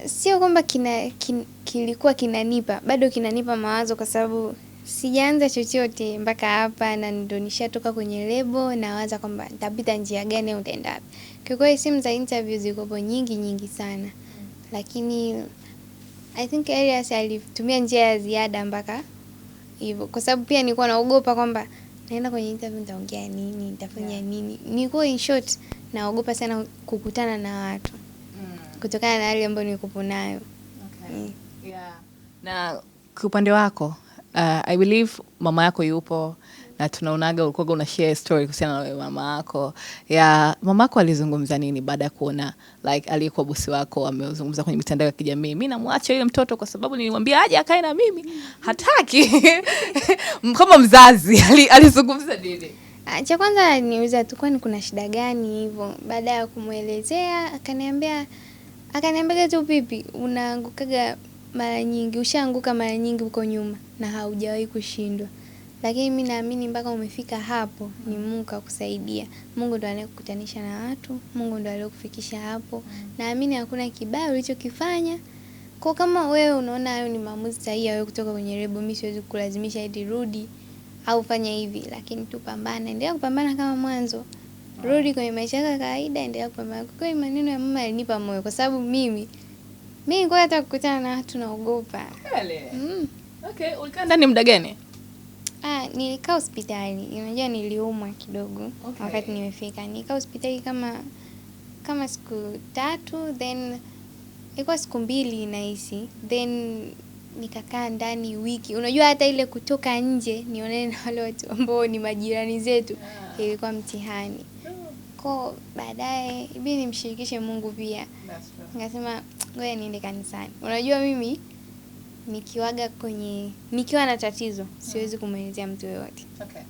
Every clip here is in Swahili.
Sio kwamba kilikuwa kinanipa, bado kinanipa mawazo kwa sababu sijaanza chochote mpaka hapa na ndo nishatoka kwenye lebo na waza kwamba nitapita njia gani au nitaenda wapi. Kwa kweli simu za interview ziko nyingi sana. Lakini I think Elias alitumia njia ya ziada mpaka hivyo. Kwa sababu pia nilikuwa naogopa kwamba naenda kwenye interview nitaongea nini, nitafanya nini. Nilikuwa in short naogopa sana kukutana na watu. Kutokana na hali ambayo nilikuwa nayo. Okay. Yeah. Na kwa upande wako, I believe mama yako yupo na tunaonaga ulikuwa una share story kuhusiana na mama yako. Mama yako alizungumza nini baada ya kuona like aliyekuwa bosi wako amezungumza kwenye mitandao ya kijamii? Mimi namwacha yule mtoto kwa sababu nilimwambia aje akae na mimi. Hataki. Kama mzazi alizungumza nini? Cha kwanza aliniuliza tu kwani kuna shida gani hivyo. Baada ya kumuelezea akaniambia tu pipi unaangukaga mara nyingi, ushaanguka mara nyingi huko nyuma na haujawahi kushindwa. Lakini mimi naamini mpaka umefika hapo ni Mungu kakusaidia. Mungu ndo anayekukutanisha na watu, Mungu ndo aliyokufikisha hapo. Naamini hakuna kibaya ulichokifanya. Kwa kama wewe unaona hayo ni maamuzi sahihi wewe kutoka kwenye lebo, mimi siwezi kukulazimisha eti rudi au fanya hivi, lakini tu pambana, endelea kupambana kama mwanzo. Rudi kwenye maisha yako kawaida, endelea kupambana. Kwa hiyo maneno ya mama yalinipa moyo kwa sababu mimi nilikuwa hata kukutana na watu naogopa. Okay, ulikaa ndani muda gani? Nilikaa hospitali. Unajua niliumwa kidogo. Okay. Wakati nimefika. Nilikaa hospitali kama siku 3, then ilikuwa siku 2 nahisi. Then nikakaa ndani wiki. Unajua hata ile kutoka nje nionane na wale watu ambao ni majirani zetu ilikuwa mtihani. Kwa baadaye ibidi nimshirikishe Mungu pia. Nikasema ngoja niende kanisani. Unajua mimi nikiwa na tatizo siwezi kumuelezea mtu yoyote. Okay.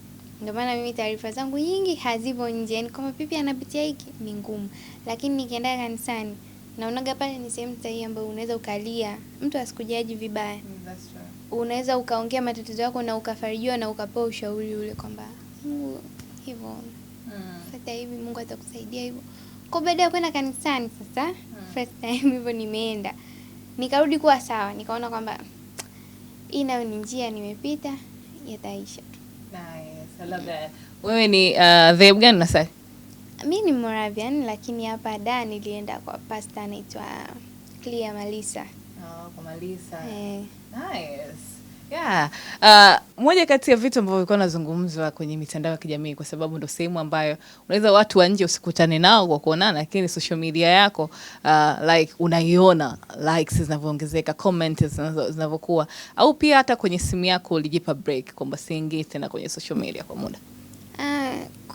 Ndio maana mimi taarifa zangu nyingi hazipo nje. Yaani kama pipi anapitia hiki ni ngumu. Lakini nikienda kanisani naonaga pale ni sehemu sahihi ambayo unaweza ukalia, mtu asikujaji vibaya. That's true. Unaweza ukaongea matatizo yako na ukafarijiwa na ukapewa ushauri ule kwamba Mungu hivyo. Hata hivi Mungu atakusaidia hivyo. Kwa baada ya kwenda kanisani sasa, first time hivyo nimeenda. Nikarudi kuwa sawa, nikaona kwamba hii nayo ni njia nimepita, yataisha tu. Nice, I love that. Wewe ni dhehebu gani na sasa? Mimi ni Moravian, lakini hapa nilienda kwa pastor anaitwa Clear Malisa. Kwa Malisa. Nice. Yeah. Moja kati ya vitu ambavyo vilikuwa nazungumzwa kwenye mitandao ya kijamii kwa sababu ndo sehemu ambayo unaweza watu wa nje usikutane nao kwa kuonana, lakini social media yako like unaiona likes zinavyoongezeka, comments zinavyokuwa, au pia hata kwenye simu yako ulijipa break kwamba siingii tena kwenye social media kwa muda.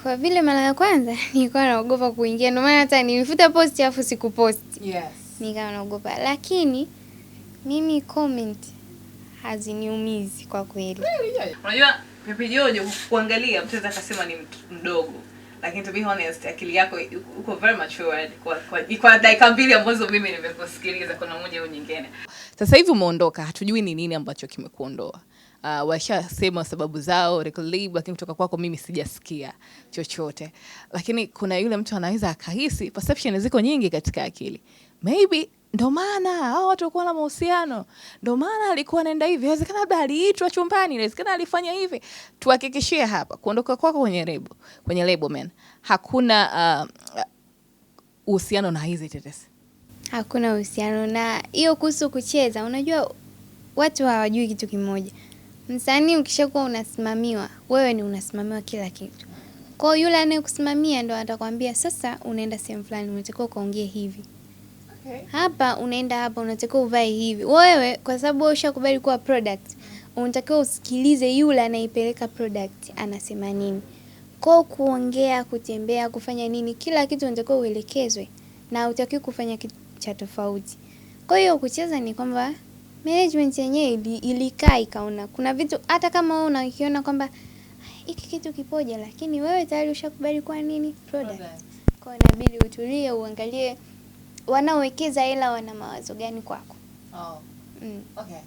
Kwa vile mara ya kwanza nilikuwa naogopa kuingia, ndio maana hata nilifuta post afu sikupost. Yes. Nikawa naogopa, lakini mimi comment haziniumizi kwa kweli. Unajua Pepe Jojo kuangalia mtu anaweza kusema ni mdogo, lakini to be honest akili yako uko very mature kwa dakika 2 ambazo mimi nimekusikiliza kuna moja au nyingine. Sasa hivi umeondoka, hatujui ni nini ambacho kimekuondoa. Washasema sababu zao record label, lakini kutoka kwako mimi sijasikia chochote. Lakini kuna yule mtu anaweza akahisi perception ziko nyingi katika akili. Maybe ndo maana hao watu walikuwa na mahusiano, ndo maana alikuwa anaenda hivi, inawezekana labda aliitwa chumbani, inawezekana alifanya hivi. Tuhakikishie hapa kuondoka kwako kwenye label man, hakuna uhusiano na hizi tetesi. Hakuna uhusiano na hiyo kuhusu kucheza. Unajua watu hawajui kitu kimoja. Msanii ukishakuwa unasimamiwa, wewe ni unasimamiwa kila kitu. Kwa hiyo yule anayekusimamia ndo atakwambia sasa unaenda sehemu fulani unatakiwa kaongee hivi. Okay. Hapa unaenda hapa unatakiwa uvae hivi. Wewe kwa sababu wewe ushakubali kuwa product, unatakiwa usikilize yule anaipeleka product anasema nini. Kwa kuongea, kutembea, kufanya nini, kila kitu unatakiwa uelekezwe na hutakiwi kufanya kitu cha tofauti. Kwa hiyo kucheza ni kwamba management yenyewe ilikaa ikaona kuna vitu hata kama wewe unakiona kwamba hiki kitu kipoje, lakini wewe tayari ushakubali kwa nini product. Kwa inabidi utulie uangalie wanaowekeza hela wana mawazo gani kwako. Okay.